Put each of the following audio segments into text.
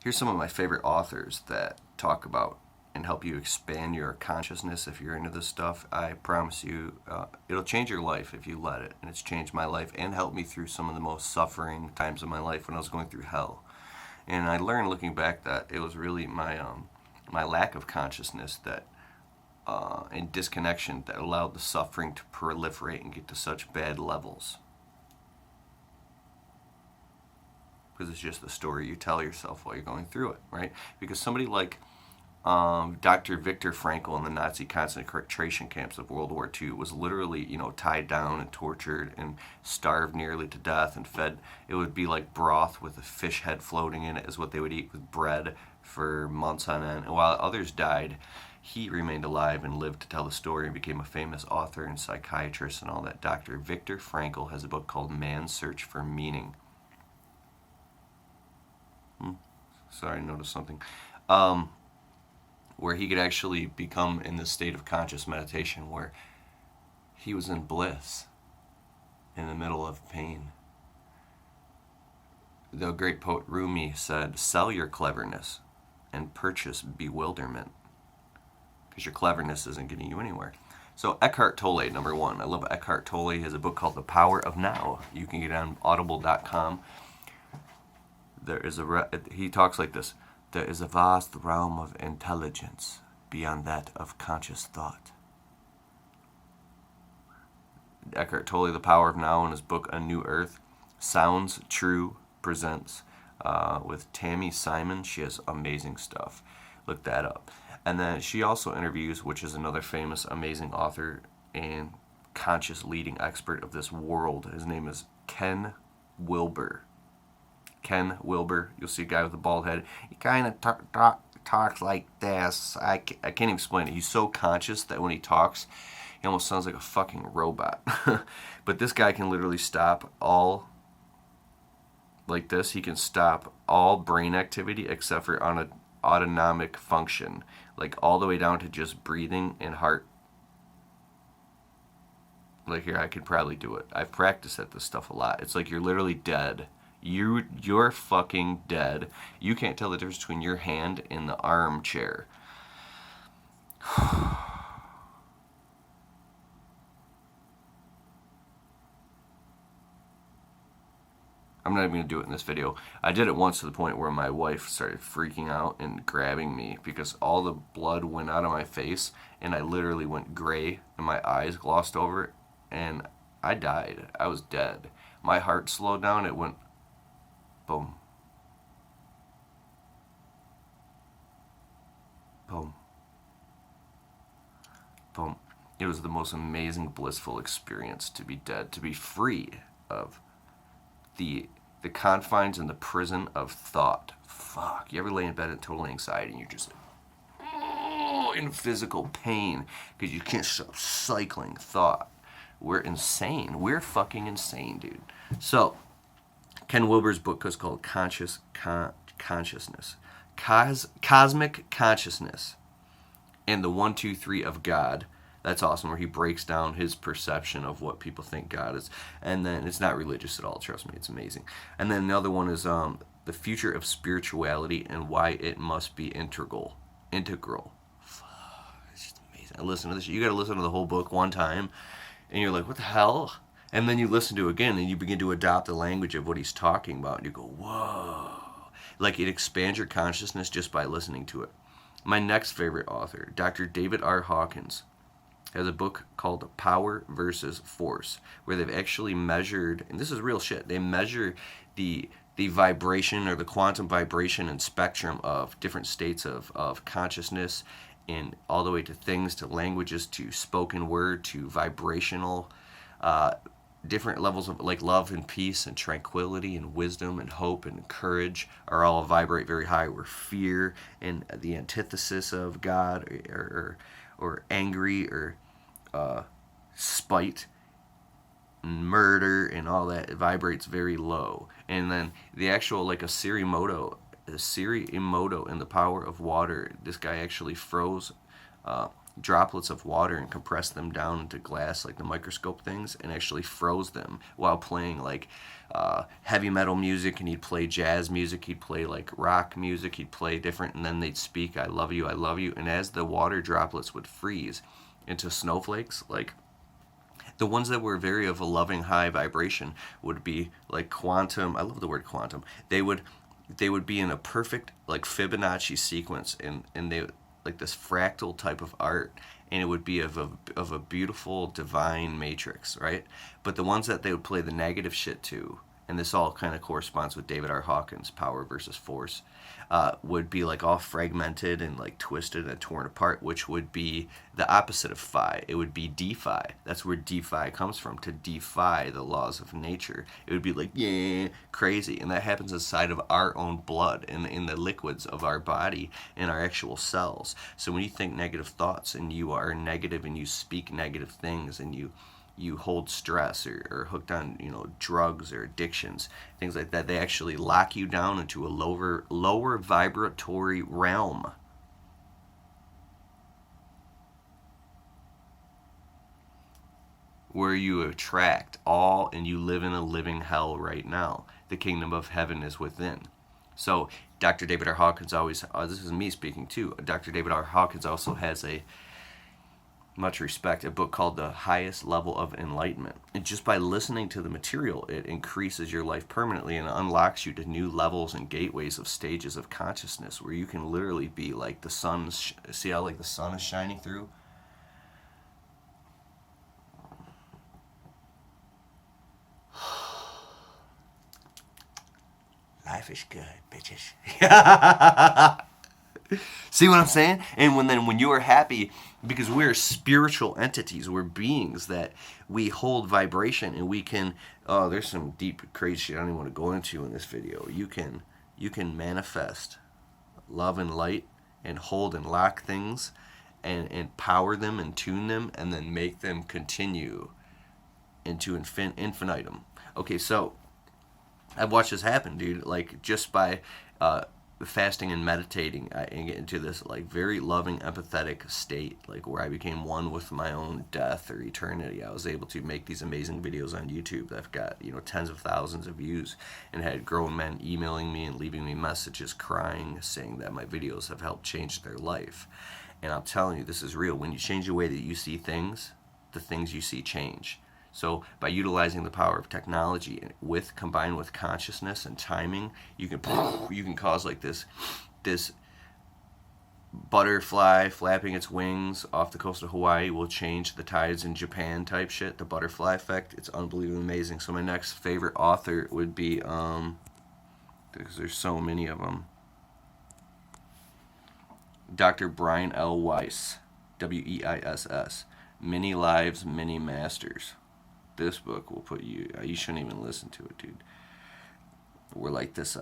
Here's some of my favorite authors that talk about and help you expand your consciousness if you're into this stuff. I promise you, it'll change your life if you let it. And it's changed my life and helped me through some of the most suffering times of my life when I was going through hell. And I learned looking back that it was really my lack of consciousness that and disconnection that allowed the suffering to proliferate and get to such bad levels. Because it's just the story you tell yourself while you're going through it, right? Because somebody like Dr. Viktor Frankl in the Nazi concentration camps of World War II was literally, tied down and tortured and starved nearly to death and fed. It would be like broth with a fish head floating in it is what they would eat with bread for months on end. And while others died, he remained alive and lived to tell the story and became a famous author and psychiatrist and all that. Dr. Viktor Frankl has a book called Man's Search for Meaning. Sorry, I noticed something. Where he could actually become in this state of conscious meditation where he was in bliss in the middle of pain. The great poet Rumi said, "Sell your cleverness and purchase bewilderment," because your cleverness isn't getting you anywhere. So Eckhart Tolle, number one. I love Eckhart Tolle. He has a book called The Power of Now. You can get it on audible.com. He talks like this: there is a vast realm of intelligence beyond that of conscious thought. Eckhart Tolle, The Power of Now, in his book A New Earth. Sounds True presents with Tammy Simon. She has amazing stuff. Look that up. And then she also interviews, which is another famous, amazing author and conscious leading expert of this world. His name is Ken Wilber. Ken Wilber. You'll see a guy with a bald head. He kind of talks like this. I can't even explain it. He's so conscious that when he talks, he almost sounds like a fucking robot. But this guy can literally stop all, like this. He can stop all brain activity except for on an autonomic function, like all the way down to just breathing and heart. Like here, I could probably do it. I've practiced at this stuff a lot. It's like you're literally dead. You're fucking dead. You can't tell the difference between your hand and the armchair. I'm not even going to do it in this video. I did it once to the point where my wife started freaking out and grabbing me because all the blood went out of my face and I literally went gray and my eyes glossed over and I died. I was dead. My heart slowed down. It went boom. Boom. Boom. It was the most amazing, blissful experience to be dead, to be free of the confines and the prison of thought. Fuck. You ever lay in bed in total anxiety and you're just in physical pain because you can't stop cycling thought? We're insane. We're fucking insane, dude. So, Ken Wilber's book is called Consciousness. Cosmic Consciousness and the 1, 2, 3 of God. That's awesome, where he breaks down his perception of what people think God is. And then it's not religious at all, trust me, it's amazing. And then the other one is The Future of Spirituality and Why It Must Be Integral. It's just amazing. I listen to this. You got to listen to the whole book one time, and you're like, what the hell? And then you listen to it again, and you begin to adopt the language of what he's talking about, and you go, whoa. Like, it expands your consciousness just by listening to it. My next favorite author, Dr. David R. Hawkins, has a book called Power versus Force, where they've actually measured, and this is real shit, they measure the vibration or the quantum vibration and spectrum of different states of consciousness, and all the way to things, to languages, to spoken word, to vibrational, different levels of like love and peace and tranquility and wisdom and hope and courage are all vibrate very high, where fear and the antithesis of God or angry or spite and murder and all that, it vibrates very low. And then the actual, like a Siri Emoto in The Power of Water, this guy actually froze droplets of water and compressed them down into glass, like the microscope things, and actually froze them while playing like heavy metal music, and he'd play jazz music, he'd play like rock music, he'd play different, and then they'd speak, I love you, I love you. And as the water droplets would freeze into snowflakes, like the ones that were very of a loving high vibration would be like quantum. I love the word quantum. They would be in a perfect like Fibonacci sequence, and they like this fractal type of art, and it would be of a beautiful divine matrix, right? But the ones that they would play the negative shit to, and this all kind of corresponds with David R. Hawkins' Power versus Force, would be like all fragmented and like twisted and torn apart, which would be the opposite of phi. It would be defy. That's where defy comes from, to defy the laws of nature. It would be like, yeah, crazy. And that happens inside of our own blood, in the liquids of our body, in our actual cells. So when you think negative thoughts and you are negative and you speak negative things and you hold stress or hooked on drugs or addictions, things like that, they actually lock you down into a lower vibratory realm. Where you attract all, and you live in a living hell right now. The kingdom of heaven is within. So Dr. David R. Hawkins always, this is me speaking too, Dr. David R. Hawkins also has much respect, a book called The Highest Level of Enlightenment. And just by listening to the material, it increases your life permanently and unlocks you to new levels and gateways of stages of consciousness, where you can literally be like the sun. See how like the sun is shining through? Life is good, bitches. See what I'm saying? And when you are happy, because we're spiritual entities, we're beings that we hold vibration, and we can, there's some deep crazy shit I don't even want to go into in this video. You can manifest love and light and hold and lock things and power them and tune them, and then make them continue into infinitum. Okay, so I've watched this happen, dude. Like, just by fasting and meditating, and get into this like very loving, empathetic state, like where I became one with my own death or eternity. I was able to make these amazing videos on YouTube that have got tens of thousands of views, and had grown men emailing me and leaving me messages crying, saying that my videos have helped change their life. And I'm telling you, this is real. When you change the way that you see things, the things you see change. So by utilizing the power of technology combined with consciousness and timing, you can cause like this butterfly flapping its wings off the coast of Hawaii will change the tides in Japan type shit. The butterfly effect, it's unbelievably amazing. So my next favorite author would be because there's so many of them, Dr. Brian L. Weiss, Weiss, Many Lives, Many Masters. This book will put you shouldn't even listen to it, dude. We're like this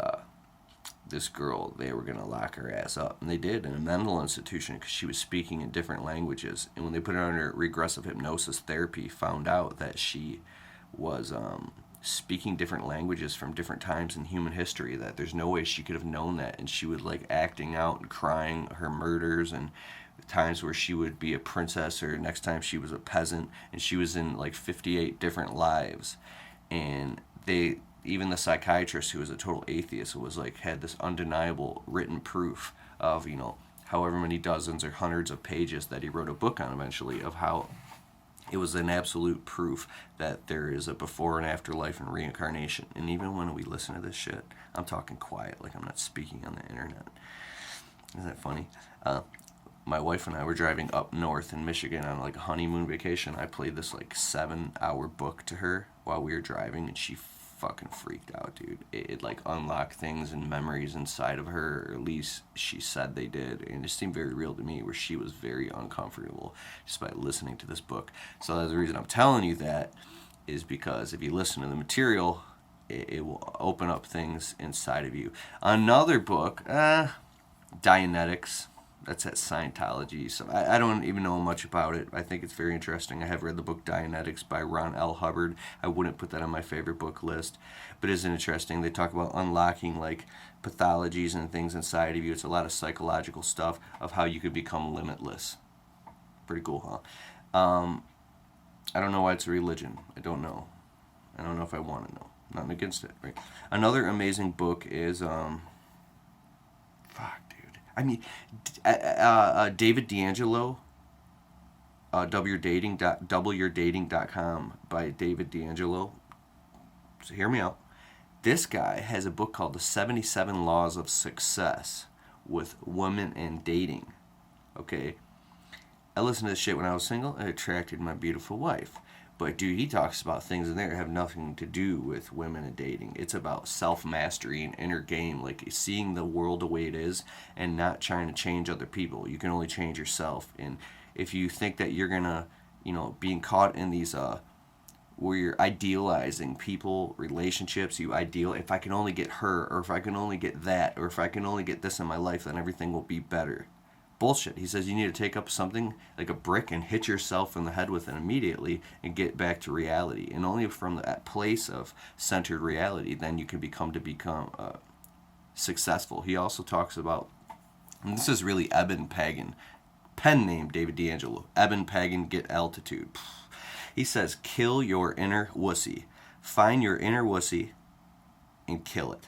girl, they were going to lock her ass up. And they did, in a mental institution, because she was speaking in different languages. And when they put her under regressive hypnosis therapy, found out that she was speaking different languages from different times in human history, that there's no way she could have known that. And she would like acting out and crying her murders, and times where she would be a princess, or next time she was a peasant, and she was in like 58 different lives. And even the psychiatrist, who was a total atheist, was like, had this undeniable written proof of however many dozens or hundreds of pages that he wrote a book on eventually, of how it was an absolute proof that there is a before and after life and reincarnation. And even when we listen to this shit, I'm talking quiet, like I'm not speaking on the internet. Isn't that funny? My wife and I were driving up north in Michigan on like a honeymoon vacation. I played this like 7-hour book to her while we were driving, and she fucking freaked out, dude. It like unlocked things and memories inside of her, or at least she said they did, and it seemed very real to me, where she was very uncomfortable just by listening to this book. So that's the reason I'm telling you that, is because if you listen to the material, it will open up things inside of you. Another book, Dianetics. That's at Scientology. So I don't even know much about it. I think it's very interesting. I have read the book Dianetics by Ron L. Hubbard. I wouldn't put that on my favorite book list, but it is interesting. They talk about unlocking like pathologies and things inside of you. It's a lot of psychological stuff of how you could become limitless. Pretty cool, huh? I don't know why it's a religion. I don't know. I don't know if I want to know. Nothing against it, right? Another amazing book is fuck, dude. I mean, David D'Angelo, doubleyourdating.com by David D'Angelo. So hear me out. This guy has a book called The 77 Laws of Success with Women and Dating. Okay? I listened to this shit when I was single. It attracted my beautiful wife. But dude, he talks about things in there that have nothing to do with women and dating. It's about self-mastery and inner game, like seeing the world the way it is and not trying to change other people. You can only change yourself. And if you think that you're gonna, being caught in these where you're idealizing people, relationships, if I can only get her, or if I can only get that, or if I can only get this in my life, then everything will be better. Bullshit. He says you need to take up something like a brick and hit yourself in the head with it immediately and get back to reality. And only from that place of centered reality, then you can become successful. He also talks about, and this is really Eben Pagan, pen name David D'Angelo, Eben Pagan, get altitude. He says, kill your inner wussy. Find your inner wussy and kill it.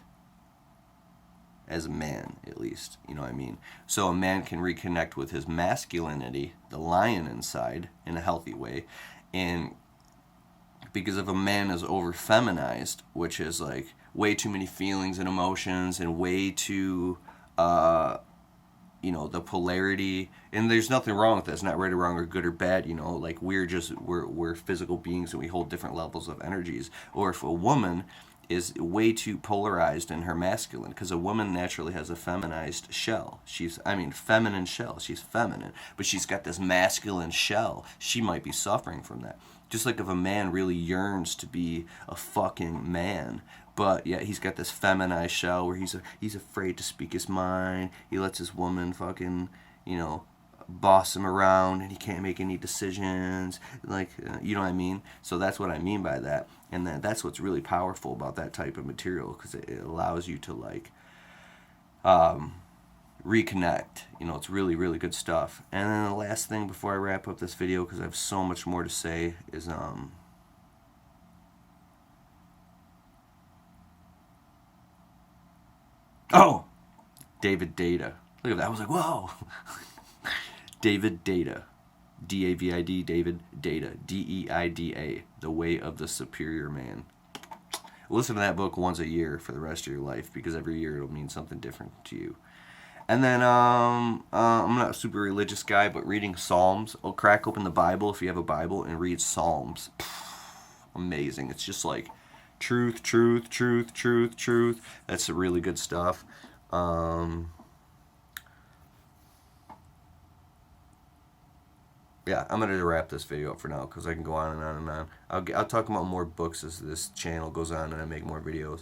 As a man, at least. You know what I mean? So a man can reconnect with his masculinity, the lion inside, in a healthy way. And because if a man is over feminized, which is like way too many feelings and emotions and way too the polarity, and there's nothing wrong with that. It's not right or wrong or good or bad, like we're physical beings and we hold different levels of energies. Or if a woman is way too polarized in her masculine, because a woman naturally has a feminized shell. Feminine shell. She's feminine, but she's got this masculine shell. She might be suffering from that. Just like if a man really yearns to be a fucking man, but yeah, he's got this feminized shell where he's afraid to speak his mind. He lets his woman fucking, boss him around, and he can't make any decisions. You know what I mean? So that's what I mean by that. And that's what's really powerful about that type of material, because it allows you to reconnect. It's really, really good stuff. And then the last thing before I wrap up this video, because I have so much more to say, is David Data. Look at that. I was like, whoa. David Data. D-A-V-I-D, David Data. D-E-I-D-A. The Way of the Superior Man. Listen to that book once a year for the rest of your life, because every year it'll mean something different to you. And then I'm not a super religious guy, but reading Psalms. I'll crack open the Bible if you have a Bible and read Psalms. Amazing. It's just like truth, truth, truth, truth, truth. That's really good stuff. Yeah, I'm going to wrap this video up for now, because I can go on and on and on. I'll talk about more books as this channel goes on and I make more videos.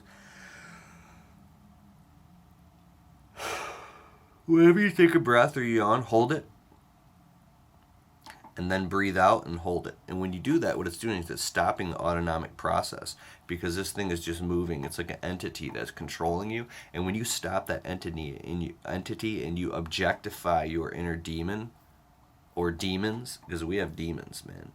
Whenever you take a breath or yawn, hold it. And then breathe out and hold it. And when you do that, what it's doing is it's stopping the autonomic process, because this thing is just moving. It's like an entity that's controlling you. And when you stop that entity and you objectify your inner demon, or demons, because we have demons, man.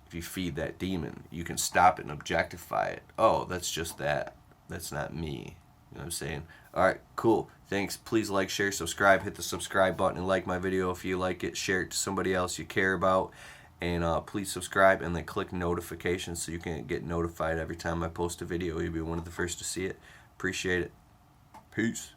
If you feed that demon, you can stop it and objectify it. Oh, that's just that. That's not me. You know what I'm saying? Alright, cool. Thanks. Please like, share, subscribe. Hit the subscribe button and like my video if you like it. Share it to somebody else you care about. And please subscribe and then click notifications so you can get notified every time I post a video. You'll be one of the first to see it. Appreciate it. Peace.